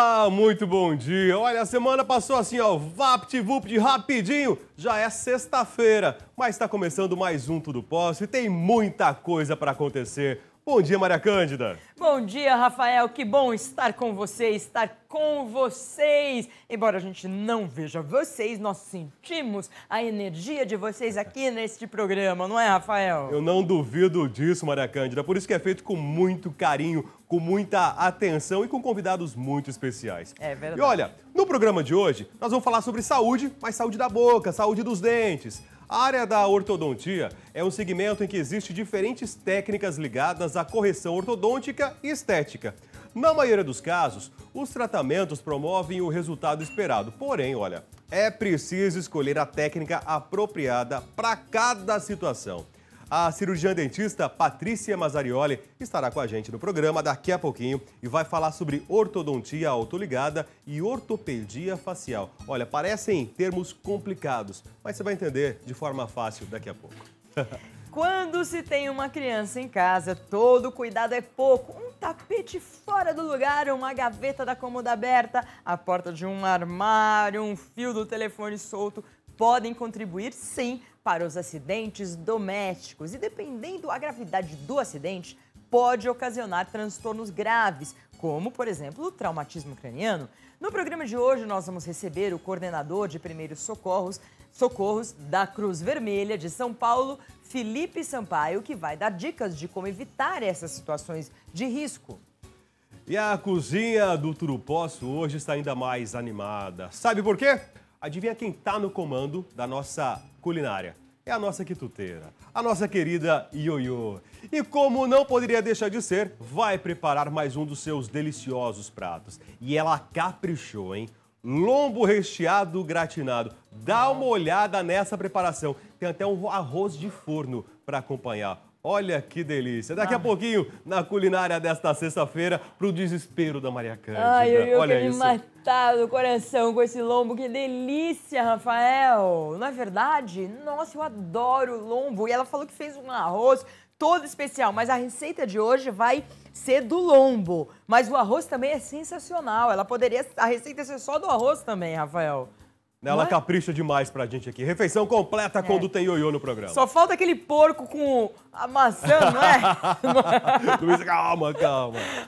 Olá, muito bom dia. Olha, a semana passou assim, ó, vapt-vupt, rapidinho. Já é sexta-feira, mas está começando mais um Tudo Posso e tem muita coisa para acontecer. Bom dia, Maria Cândida. Bom dia, Rafael. Que bom estar com vocês. Embora a gente não veja vocês, nós sentimos a energia de vocês aqui neste programa, não é, Rafael? Eu não duvido disso, Maria Cândida. Por isso que é feito com muito carinho, com muita atenção e com convidados muito especiais. É verdade. E olha, no programa de hoje, nós vamos falar sobre saúde, mas saúde da boca, saúde dos dentes. A área da ortodontia é um segmento em que existem diferentes técnicas ligadas à correção ortodôntica e estética. Na maioria dos casos, os tratamentos promovem o resultado esperado. Porém, olha, é preciso escolher a técnica apropriada para cada situação. A cirurgiã dentista Patrícia Mazzarioli estará com a gente no programa daqui a pouquinho e vai falar sobre ortodontia autoligada e ortopedia facial. Olha, parecem termos complicados, mas você vai entender de forma fácil daqui a pouco. Quando se tem uma criança em casa, todo cuidado é pouco. Um tapete fora do lugar, uma gaveta da cômoda aberta, a porta de um armário, um fio do telefone solto podem contribuir, sim, para os acidentes domésticos. E dependendo da gravidade do acidente, pode ocasionar transtornos graves, como, por exemplo, o traumatismo craniano. No programa de hoje, nós vamos receber o coordenador de primeiros socorros da Cruz Vermelha de São Paulo, Felipe Sampaio, que vai dar dicas de como evitar essas situações de risco. E a cozinha do Tudo Posso hoje está ainda mais animada. Sabe por quê? Adivinha quem está no comando da nossa culinária? É a nossa quituteira, a nossa querida Ioiô. E como não poderia deixar de ser, vai preparar mais um dos seus deliciosos pratos. E ela caprichou, hein? Lombo recheado gratinado. Dá uma olhada nessa preparação. Tem até um arroz de forno para acompanhar. Olha que delícia. Daqui a pouquinho, na culinária desta sexta-feira, pro desespero da Maria Cândida. Ai, eu Olha quero me isso. matar do coração com esse lombo. Que delícia, Rafael. Não é verdade? Nossa, eu adoro lombo. E ela falou que fez um arroz todo especial, mas a receita de hoje vai ser do lombo. Mas o arroz também é sensacional. A receita ser só do arroz também, Rafael. Ela capricha demais pra gente aqui. Refeição completa quando tem ioiô no programa. Só falta aquele porco com a maçã, não é? Luiz, calma.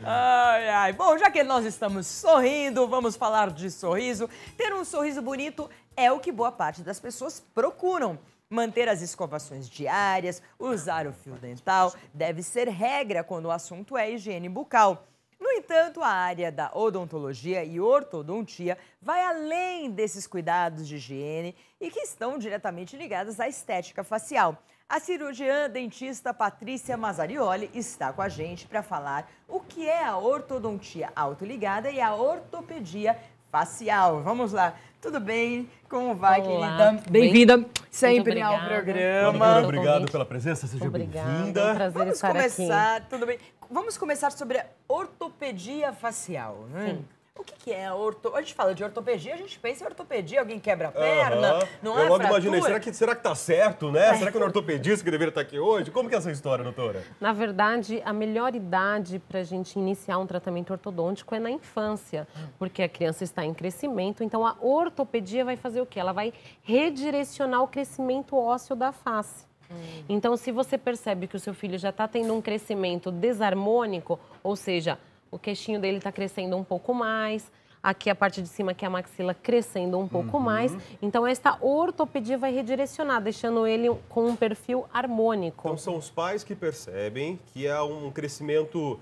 Ai, ai. Bom, já que nós estamos sorrindo, vamos falar de sorriso. Ter um sorriso bonito é o que boa parte das pessoas procuram. Manter as escovações diárias, usar o fio dental, deve ser regra quando o assunto é higiene bucal. No entanto, a área da odontologia e ortodontia vai além desses cuidados de higiene e que estão diretamente ligados à estética facial. A cirurgiã dentista Patrícia Mazzarioli está com a gente para falar o que é a ortodontia autoligada e a ortopedia facial. Vamos lá. Tudo bem? Como vai, querida? Bem-vinda sempre ao programa. Muito obrigado pela presença, seja bem-vinda. É um prazer Vamos estar começar, aqui. tudo bem. Vamos começar sobre a ortopedia facial, né? Sim. O que é a orto... A gente fala de ortopedia, a gente pensa em ortopedia, alguém quebra a perna, não é Eu logo fratura? imaginei, será que tá certo, né? Será que é um ortopedista que deveria estar aqui hoje? Como que é essa história, doutora? Na verdade, a melhor idade para a gente iniciar um tratamento ortodôntico é na infância, porque a criança está em crescimento, então a ortopedia vai fazer o quê? Ela vai redirecionar o crescimento ósseo da face. Então, se você percebe que o seu filho já está tendo um crescimento desarmônico, ou seja, o queixinho dele está crescendo um pouco mais, aqui a parte de cima, que é a maxila, crescendo um pouco mais. Então, esta ortopedia vai redirecionar, deixando ele com um perfil harmônico. Então, são os pais que percebem que há um crescimento,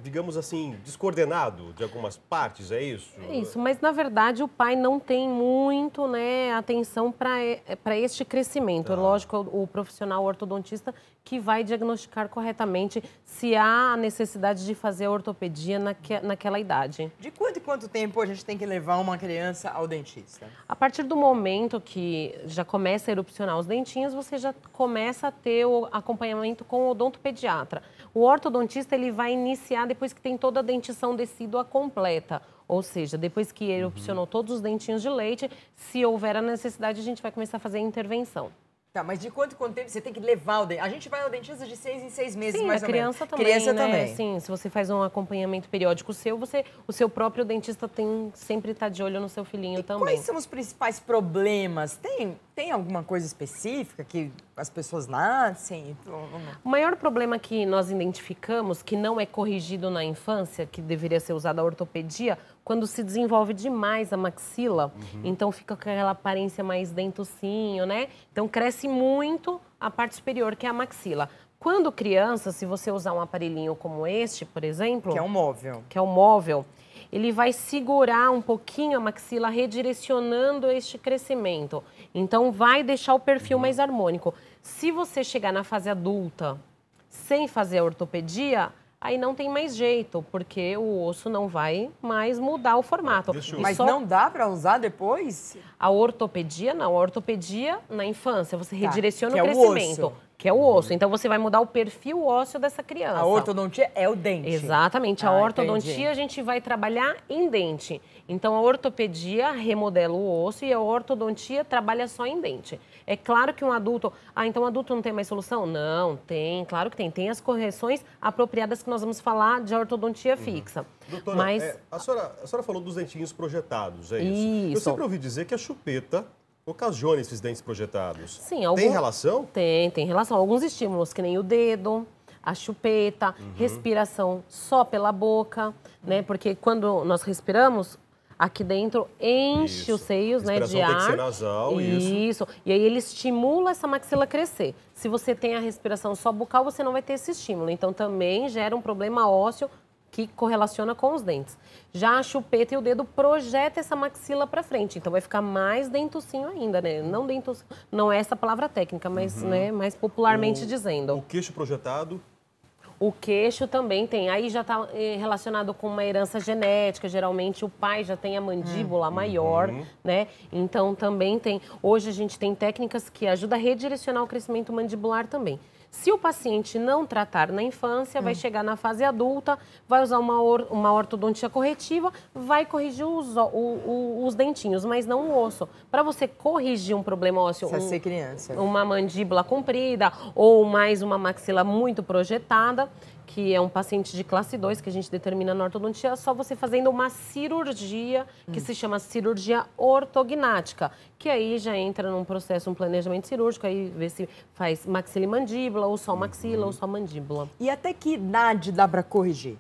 digamos assim, descoordenado de algumas partes, é isso? É isso, mas na verdade o pai não tem muito, né, atenção para este crescimento. É lógico, o profissional ortodontista que vai diagnosticar corretamente se há a necessidade de fazer a ortopedia naquela idade. De quanto em quanto tempo a gente tem que levar uma criança ao dentista? A partir do momento que já começa a erupcionar os dentinhos, você já começa a ter o acompanhamento com o odontopediatra. O ortodontista ele vai iniciar depois que tem toda a dentição decídua completa. Ou seja, depois que erupcionou todos os dentinhos de leite, se houver a necessidade, a gente vai começar a fazer a intervenção. Tá, mas de quanto tempo você tem que levar o dentista? A gente vai ao dentista de 6 em 6 meses, Sim, mais a ou menos. criança também, Criança né? também. Sim, se você faz um acompanhamento periódico seu, o seu próprio dentista sempre tá de olho no seu filhinho também. Quais são os principais problemas? Tem alguma coisa específica que as pessoas nascem? O maior problema que nós identificamos, que não é corrigido na infância, que deveria ser usada a ortopedia, quando se desenvolve demais a maxila, então fica com aquela aparência mais dentucinho, né? Então cresce muito a parte superior, que é a maxila. Quando criança, se você usar um aparelhinho como este, por exemplo... Que é um móvel. Que é um móvel, ele vai segurar um pouquinho a maxila, redirecionando este crescimento. Então vai deixar o perfil mais harmônico. Se você chegar na fase adulta sem fazer a ortopedia, aí não tem mais jeito, porque o osso não vai mais mudar o formato. Mas não dá para usar depois? A ortopedia, não. A ortopedia na infância, você redireciona o é crescimento. O osso. Que é o osso. Então, você vai mudar o perfil ósseo dessa criança. A ortodontia é o dente. Exatamente. A ortodontia entendi. a gente vai trabalhar em dente. Então, a ortopedia remodela o osso e a ortodontia trabalha só em dente. É claro que um adulto... então o adulto não tem mais solução? Não, tem. Claro que tem. Tem as correções apropriadas que nós vamos falar de ortodontia fixa. Doutora, Mas... a senhora falou dos dentinhos projetados, é isso? Isso. Eu sempre ouvi dizer que a chupeta ocasiona esses dentes projetados. Sim, Tem relação? Tem relação. Alguns estímulos, que nem o dedo, a chupeta, respiração só pela boca, né? Porque quando nós respiramos, aqui dentro enche os seios, né, de ar. Tem que ser nasal, isso. E aí ele estimula essa maxila a crescer. Se você tem a respiração só bucal, você não vai ter esse estímulo. Então também gera um problema ósseo que correlaciona com os dentes. Já a chupeta e o dedo projeta essa maxila para frente, então vai ficar mais dentucinho ainda, né? Não dentucinho, não é essa palavra técnica, mas né, mais popularmente dizendo. O queixo projetado? O queixo também tem, aí já está relacionado com uma herança genética, geralmente o pai já tem a mandíbula maior, né? Então também tem, hoje a gente tem técnicas que ajudam a redirecionar o crescimento mandibular também. Se o paciente não tratar na infância, vai chegar na fase adulta, vai usar uma ortodontia corretiva, vai corrigir os dentinhos, mas não o osso. Para você corrigir um problema ósseo, Precisa ser criança. Uma mandíbula comprida ou mais uma maxila muito projetada, que é um paciente de classe 2, que a gente determina na ortodontia, só você fazendo uma cirurgia, que se chama cirurgia ortognática, que aí já entra num processo, um planejamento cirúrgico, aí vê se faz maxila e mandíbula, ou só maxila, ou só mandíbula. E até que idade dá para corrigir?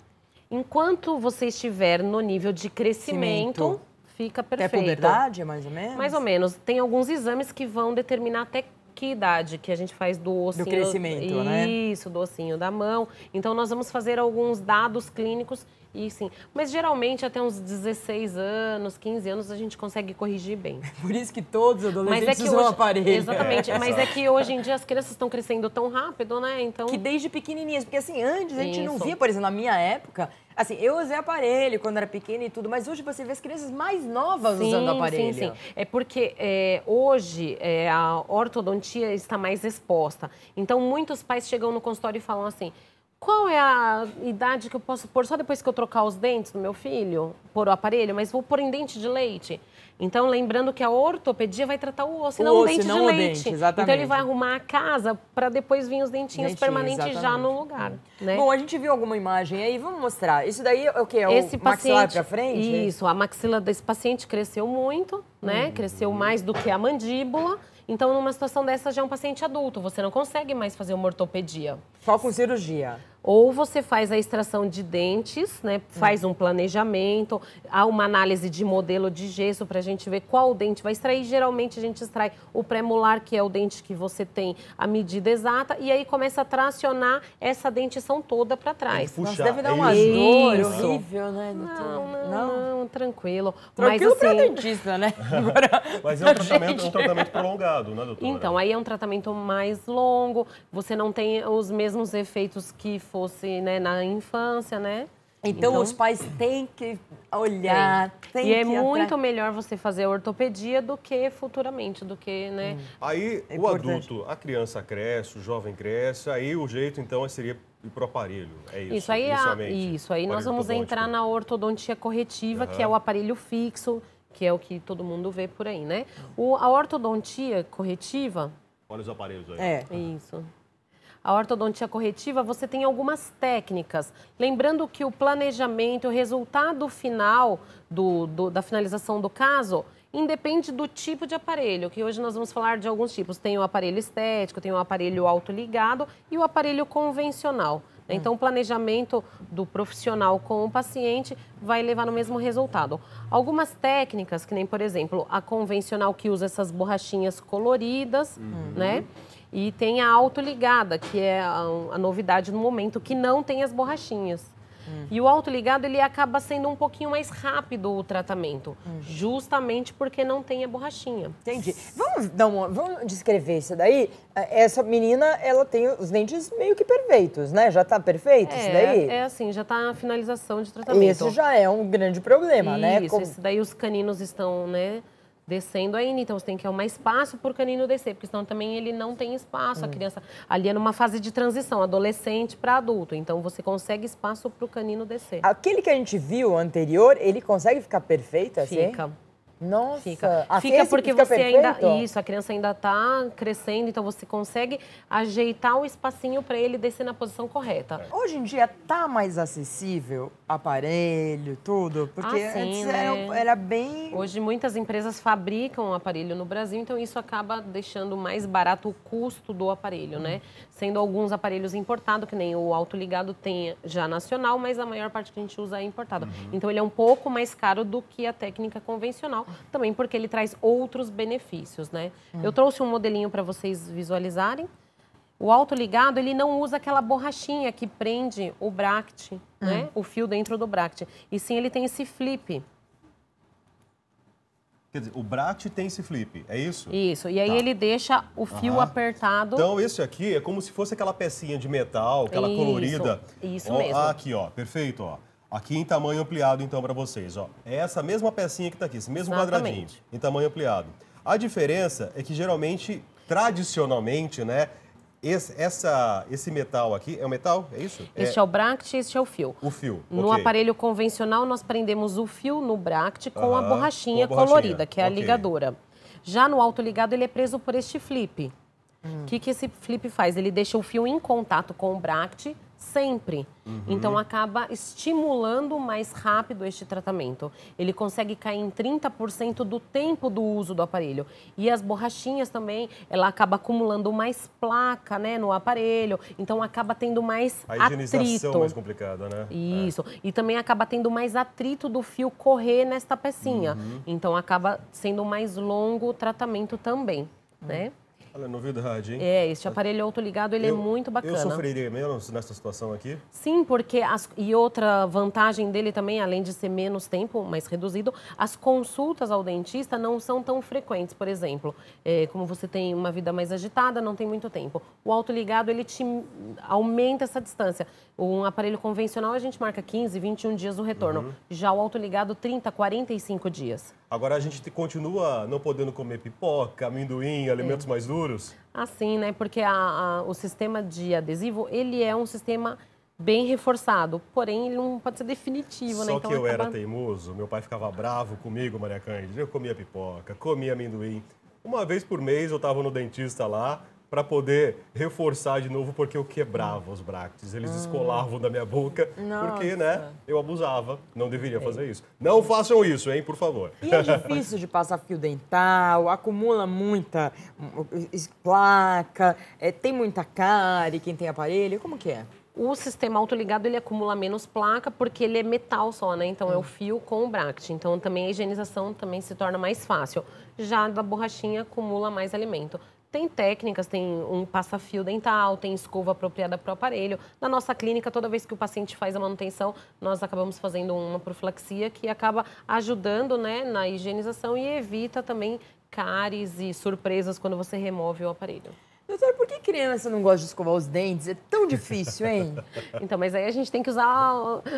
Enquanto você estiver no nível de crescimento, fica perfeito. Até puberdade, mais ou menos? Mais ou menos. Tem alguns exames que vão determinar até que idade que a gente faz do ossinho. Do crescimento, né? Isso, do ossinho da mão. Então, nós vamos fazer alguns dados clínicos e sim. Mas, geralmente, até uns 16 anos, 15 anos, a gente consegue corrigir bem. Por isso que todos os adolescentes usam hoje, aparelho. Exatamente. Mas é que hoje em dia as crianças estão crescendo tão rápido, né? Então... Que desde pequenininhas. Porque, assim, antes a gente não via, por exemplo, na minha época... Assim, eu usei aparelho quando era pequena e tudo, mas hoje você vê as crianças mais novas usando aparelho. Sim. É porque hoje a ortodontia está mais exposta. Então, muitos pais chegam no consultório e falam assim, qual é a idade que eu posso pôr só depois que eu trocar os dentes do meu filho? Pôr o aparelho, mas vou pôr em dente de leite. Então, lembrando que a ortopedia vai tratar o osso, e não o dente de leite. Exatamente. Então, ele vai arrumar a casa para depois vir os dentinhos permanentes exatamente. Já no lugar. Né? Bom, a gente viu alguma imagem aí, vamos mostrar. Isso daí é o quê? É esse o maxilar para frente? Isso, a maxila desse paciente cresceu muito, né? Cresceu mais do que a mandíbula. Então, numa situação dessa, já é um paciente adulto. Você não consegue mais fazer uma ortopedia. Só com cirurgia? Ou você faz a extração de dentes, né? Faz um planejamento, há uma análise de modelo de gesso para a gente ver qual dente vai extrair. Geralmente a gente extrai o pré-molar, que é o dente que você tem a medida exata, e aí começa a tracionar essa dentição toda para trás. Nossa, deve dar uma dor horrível, né, doutor? Não, tranquilo. Tranquilo mas, assim, para dentista, né? Mas é um tratamento prolongado, né, doutora? Então, aí é um tratamento mais longo, você não tem os mesmos efeitos que fosse, né, na infância, né? Então, os pais têm que olhar, têm que... E é muito melhor você fazer a ortopedia do que futuramente, do que, né? Aí, o adulto, a criança cresce, o jovem cresce, aí o jeito, então, seria ir pro aparelho, é isso? Isso aí nós vamos entrar na ortodontia corretiva, que é o aparelho fixo, que é o que todo mundo vê por aí, né? A ortodontia corretiva, Olha os aparelhos aí. É. Isso. A ortodontia corretiva, você tem algumas técnicas. Lembrando que o planejamento, o resultado final da finalização do caso, independe do tipo de aparelho, que hoje nós vamos falar de alguns tipos. Tem o aparelho estético, tem o aparelho autoligado e o aparelho convencional. Então, o planejamento do profissional com o paciente vai levar no mesmo resultado. Algumas técnicas, que nem, por exemplo, a convencional que usa essas borrachinhas coloridas, né? E tem a autoligada, que é a novidade no momento, que não tem as borrachinhas. E o autoligado, ele acaba sendo um pouquinho mais rápido o tratamento, justamente porque não tem a borrachinha. Entendi. Vamos descrever isso daí? Essa menina, ela tem os dentes meio que perfeitos, né? Já tá perfeito isso daí? É assim, já tá na finalização de tratamento. Esse já é um grande problema, né? Isso, esse daí os caninos estão, né, descendo ainda, então você tem que arrumar espaço para o canino descer, porque senão também ele não tem espaço, a criança ali é numa fase de transição, adolescente para adulto, então você consegue espaço para o canino descer. Aquele que a gente viu anterior, ele consegue ficar perfeito assim? Fica. Nossa, Fica esse porque fica você perfeito? ainda. Isso, a criança ainda está crescendo, então você consegue ajeitar o espacinho para ele descer na posição correta. Hoje em dia tá mais acessível aparelho, tudo? Porque sim, antes né? era bem... Hoje muitas empresas fabricam o aparelho no Brasil, então isso acaba deixando mais barato o custo do aparelho, né? Sendo alguns aparelhos importados, que nem o autoligado tem já nacional, mas a maior parte que a gente usa é importado. Então ele é um pouco mais caro do que a técnica convencional, também porque ele traz outros benefícios, né? Eu trouxe um modelinho para vocês visualizarem. O autoligado, ele não usa aquela borrachinha que prende o bract, né? O fio dentro do bract. E sim, ele tem esse flip. Quer dizer, o bract tem esse flip, é isso? Isso, e aí Tá. ele deixa o fio apertado. Então, esse aqui é como se fosse aquela pecinha de metal, aquela Isso, colorida. isso Ó, mesmo. Aqui, ó, perfeito, ó. Aqui em tamanho ampliado, então, para vocês, ó. É essa mesma pecinha que tá aqui, esse mesmo quadradinho, Exatamente. em tamanho ampliado. A diferença é que, geralmente, tradicionalmente, né, esse metal aqui, é o metal? É isso? Este é o bract e este é o fio. O fio, No ok. aparelho convencional, nós prendemos o fio no bract com a Aham, borrachinha com a borrachinha, colorida, que é a ok. ligadora. Já no autoligado, ele é preso por este flip. O que esse flip faz? Ele deixa o fio em contato com o bract sempre. Então, acaba estimulando mais rápido este tratamento. Ele consegue cair em 30% do tempo do uso do aparelho. E as borrachinhas também, ela acaba acumulando mais placa, né, no aparelho. Então, acaba tendo mais A higienização atrito. mais complicada, né? Isso. E também acaba tendo mais atrito do fio correr nesta pecinha. Então, acaba sendo mais longo o tratamento também, né? Olha, novidade, hein? Este aparelho autoligado, ele é muito bacana. Eu sofreria menos nessa situação aqui? Sim, porque e outra vantagem dele também, além de ser menos tempo, mais reduzido, as consultas ao dentista não são tão frequentes. Por exemplo, como você tem uma vida mais agitada, não tem muito tempo. O autoligado, ele te aumenta essa distância. Um aparelho convencional, a gente marca 15, 21 dias do retorno. Já o autoligado, 30, 45 dias. Agora a gente continua não podendo comer pipoca, amendoim, alimentos mais duros? Assim, né? Porque o sistema de adesivo, ele é um sistema bem reforçado, porém ele não pode ser definitivo, né? Só Então que eu acaba... era teimoso, meu pai ficava bravo comigo, Maria Cândida. Eu comia pipoca, comia amendoim. Uma vez por mês eu estava no dentista lá para poder reforçar de novo, porque eu quebrava os bractes. Eles descolavam da minha boca, porque, né, eu abusava. Não deveria fazer isso. Não façam isso, hein, por favor. E é difícil de passar fio dental, acumula muita placa, tem muita cárie, quem tem aparelho, como que é? O sistema autoligado, ele acumula menos placa porque ele é metal só, né? Então, é o fio com o bract. Então, também a higienização também se torna mais fácil. Já da borrachinha, acumula mais alimento. Tem técnicas, tem um passa-fio dental, tem escova apropriada para o aparelho. Na nossa clínica, toda vez que o paciente faz a manutenção, nós acabamos fazendo uma profilaxia que acaba ajudando, né, na higienização e evita também cáries e surpresas quando você remove o aparelho. Doutora, por que criança não gosta de escovar os dentes? É tão difícil, hein? Então, mas aí a gente tem que usar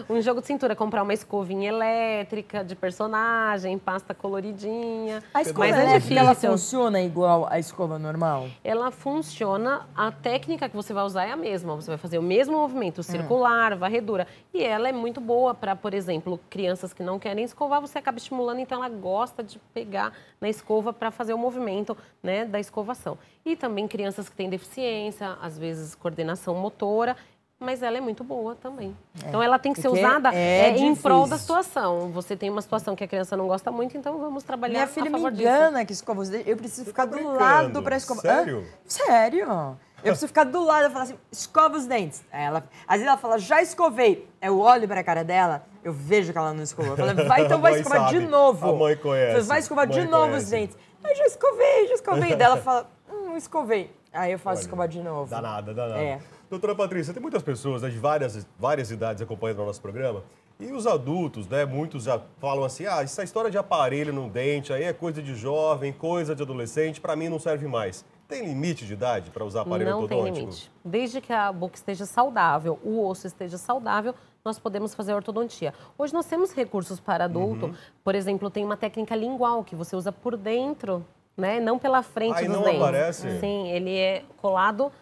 um jogo de cintura, comprar uma escovinha elétrica de personagem, pasta coloridinha. A escova mas elétrica, ela funciona igual a escova normal? Ela funciona, a técnica que você vai usar é a mesma. Você vai fazer o mesmo movimento circular, varredura. E ela é muito boa para, por exemplo, crianças que não querem escovar, você acaba estimulando, então ela gosta de pegar na escova para fazer o movimento, né, da escovação. E também crianças que têm deficiência, às vezes coordenação motora, mas ela é muito boa também. Então ela tem que ser usada em prol da situação. Você tem uma situação que a criança não gosta muito, então vamos trabalhar Minha filha me engana que escova os dentes. Eu preciso ficar do lado para escovar. Sério? Sério? Eu preciso ficar do lado e falar assim, escova os dentes. Aí ela, às vezes ela fala, já escovei. Eu olho para a cara dela, eu vejo que ela não escovou. Eu falo, vai, então vai escovar de novo. A mãe conhece. Vai escovar de novo os dentes. Eu já escovei. Daí ela fala, não escovei. Aí eu faço escovar de novo. Danada. É. Doutora Patrícia, tem muitas pessoas, né, de várias idades acompanhando o nosso programa. E os adultos, né, muitos já falam assim, essa história de aparelho no dente aí é coisa de jovem, coisa de adolescente, para mim não serve mais. Tem limite de idade para usar aparelho ortodôntico? Não tem limite. Desde que a boca esteja saudável, o osso esteja saudável, nós podemos fazer ortodontia. Hoje nós temos recursos para adulto. Por exemplo, tem uma técnica lingual que você usa por dentro, né? Não pela frente dos dentes. Aparece? Sim, ele é colado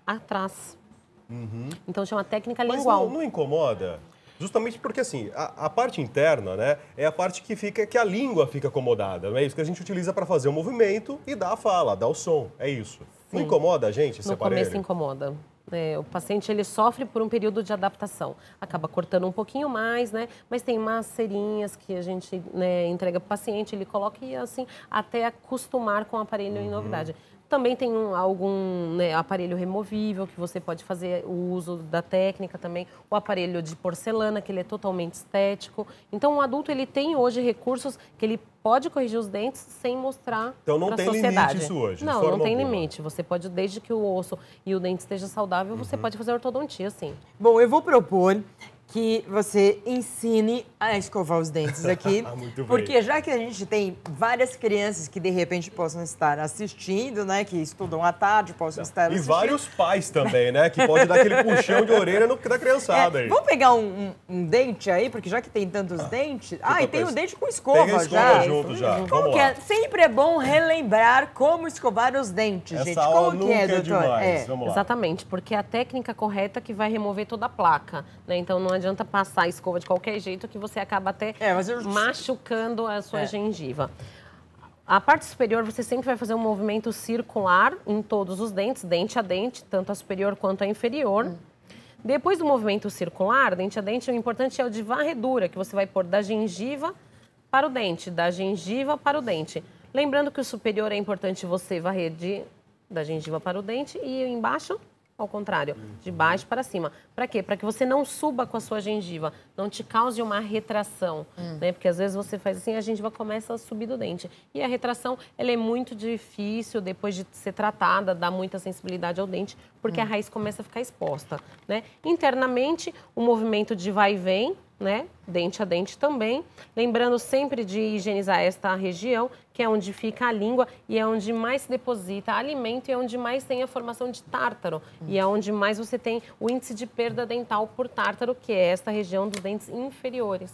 atrás. Então chama técnica lingual. Mas não incomoda? Justamente porque, assim, a parte interna, né, é a parte que a língua fica acomodada. Não é isso que a gente utiliza para fazer o movimento e dar a fala, dar o som. É isso. Sim. Não incomoda a gente esse aparelho? No começo incomoda. O paciente ele sofre por um período de adaptação. Acaba cortando um pouquinho mais, né? Mas tem umas cerinhas que a gente, né, entrega para o paciente, ele coloca e assim, até acostumar com o aparelho em novidade. Também tem algum, né, aparelho removível que você pode fazer o uso da técnica também. O aparelho de porcelana, que ele é totalmente estético. Então, o adulto ele tem hoje recursos que ele pode corrigir os dentes sem mostrar para a sociedade. Então, não tem limite isso hoje, Não tem limite. Você pode, desde que o osso e o dente esteja saudável, você pode fazer ortodontia, sim. Bom, eu vou propor que você ensine a escovar os dentes aqui. Muito bem. Porque já que a gente tem várias crianças que de repente possam estar assistindo, né? Que estudam à tarde, possam estar assistindo. E vários pais também, né? Que pode dar aquele puxão de orelha da criançada aí. Vamos pegar um dente aí, porque já que tem tantos dentes... e tem o dente com escova, tem a escova junto já. Como que é? Sempre é bom relembrar como escovar os dentes, gente. Como que é, doutor? Vamos lá. Exatamente, porque é a técnica correta que vai remover toda a placa, né? Então não adianta passar a escova de qualquer jeito que você acaba até machucando a sua gengiva. A parte superior você sempre vai fazer um movimento circular em todos os dentes, dente a dente, tanto a superior quanto a inferior. Depois do movimento circular, dente a dente, o importante é o de varredura, que você vai pôr da gengiva para o dente, da gengiva para o dente. Lembrando que o superior é importante você varrer da gengiva para o dente e embaixo ao contrário, de baixo para cima. Para quê? Para que você não suba com a sua gengiva, não te cause uma retração, né? Porque às vezes você faz assim, a gengiva começa a subir do dente. E a retração, ela é muito difícil depois de ser tratada, dá muita sensibilidade ao dente, porque a raiz começa a ficar exposta, né? Internamente, o movimento de vai e vem, né? Dente a dente também. Lembrando sempre de higienizar esta região, que é onde fica a língua e é onde mais se deposita alimento e é onde mais tem a formação de tártaro. E é onde mais você tem o índice de perda dental por tártaro, que é esta região dos dentes inferiores.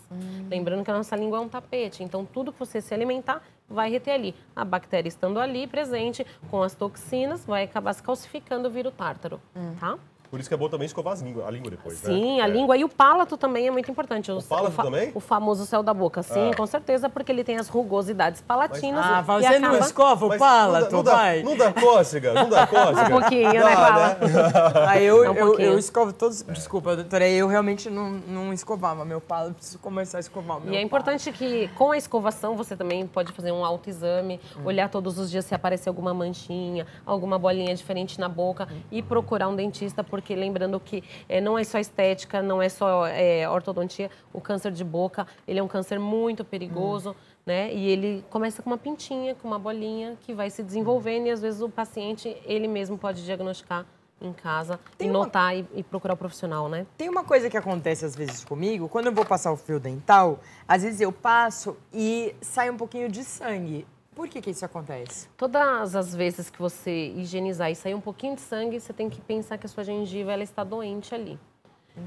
Lembrando que a nossa língua é um tapete, então tudo que você se alimentar vai reter ali. A bactéria estando ali presente com as toxinas vai acabar se calcificando, vira o tártaro, tá? Por isso que é bom também escovar a língua depois, né? Sim, a língua e o palato também é muito importante. O palato também? O famoso céu da boca, sim, com certeza, porque ele tem as rugosidades palatinas. Você não escova o palato, vai? Não dá cócega, não dá cócega. Um pouquinho, né, Fala? Eu escovo todos... Desculpa, doutora, eu realmente não escovava meu palato, preciso começar a escovar o meu palato. E é importante que, com a escovação, você também pode fazer um autoexame, olhar todos os dias se aparecer alguma manchinha, alguma bolinha diferente na boca e procurar um dentista, porque lembrando que não é só estética, não é só ortodontia, o câncer de boca, ele é um câncer muito perigoso, né? E ele começa com uma pintinha, com uma bolinha que vai se desenvolvendo e às vezes o paciente, ele mesmo pode diagnosticar em casa e notar e procurar o profissional, né? Tem uma coisa que acontece às vezes comigo, quando eu vou passar o fio dental, às vezes eu passo e sai um pouquinho de sangue. Por que isso acontece? Todas as vezes que você higienizar e sair um pouquinho de sangue, você tem que pensar que a sua gengiva ela está doente ali.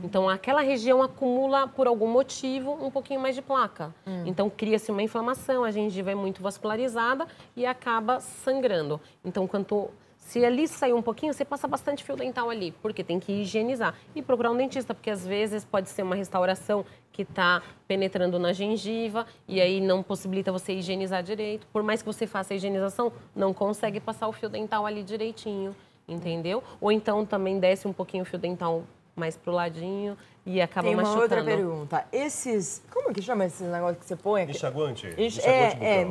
Então, aquela região acumula, por algum motivo, um pouquinho mais de placa. Então, cria-se uma inflamação, a gengiva é muito vascularizada e acaba sangrando. Então, se ali sair um pouquinho, você passa bastante fio dental ali, porque tem que higienizar. E procurar um dentista, porque às vezes pode ser uma restauração que está penetrando na gengiva e aí não possibilita você higienizar direito. Por mais que você faça a higienização, não consegue passar o fio dental ali direitinho, entendeu? Ou então também desce um pouquinho o fio dental mais pro ladinho e acaba machucando. Tem uma outra pergunta. Como que chama esse negócio que você põe aqui? Enxaguante?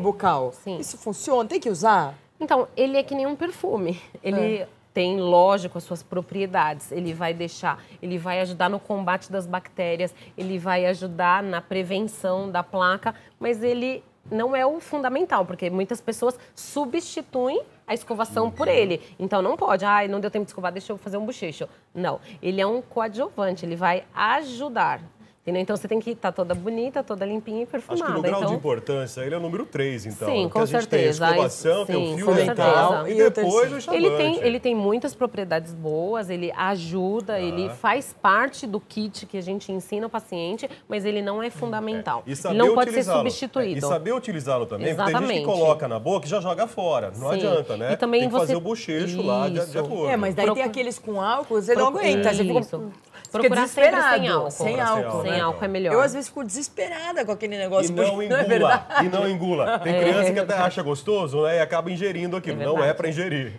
Bucal. Sim. Isso funciona? Tem que usar? Então, ele é que nem um perfume. Ele tem, lógico, as suas propriedades. Ele vai ajudar no combate das bactérias, ele vai ajudar na prevenção da placa, mas ele não é o fundamental, porque muitas pessoas substituem a escovação por ele. Então, não pode. Não deu tempo de escovar, deixa eu fazer um bochecho. Não. Ele é um coadjuvante, ele vai ajudar. Entendeu? Então, você tem que estar toda bonita, toda limpinha e perfumada. Acho que no grau de importância, ele é o número 3, então. Sim, com certeza. A gente tem a escovação, tem o fio com dental certeza. e depois o enxaguante. Ele tem muitas propriedades boas, ele ajuda, ele faz parte do kit que a gente ensina ao paciente, mas ele não é fundamental. Ele não pode ser substituído. E saber utilizá-lo também, Exatamente. porque tem gente que coloca na boca e já joga fora. Não adianta, né? E também tem que fazer o bochecho lá de acordo. Mas daí tem aqueles com álcool, você não aguenta. Você Procurar sempre sem álcool. Sem álcool. Sem álcool é melhor. Eu, às vezes, fico desesperada com aquele negócio. E não engula. E não engula. Tem criança que até acha gostoso, né? E acaba ingerindo aquilo. Não é para ingerir.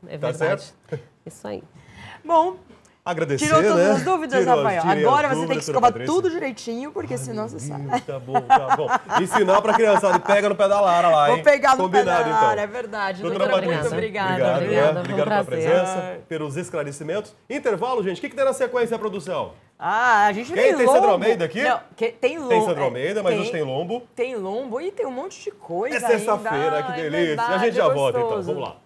É tá verdade. certo? Isso aí. Bom, agradecer, tirou todas né? as dúvidas, Rafael. Agora você tem que escovar Patrícia. tudo direitinho, porque senão você sabe. Tá bom, tá bom. Ensinar pra criançada e pega no pé da Lara lá, hein? Vou pegar no pé da Combinado, Lara, então. é verdade. Doutora Doutora, Patrícia, muito obrigada. Obrigada, Obrigado foi um pela prazer. presença, pelos esclarecimentos. Intervalo, gente. O que tem na sequência, produção? A gente Quem tem lombo. Sandro Almeida aqui? Não, tem lombo. Tem Sandro Almeida, mas hoje tem lombo. Tem lombo e tem um monte de coisa É sexta-feira, ainda. que delícia. Verdade, A gente já volta, então. gostoso. Vamos lá.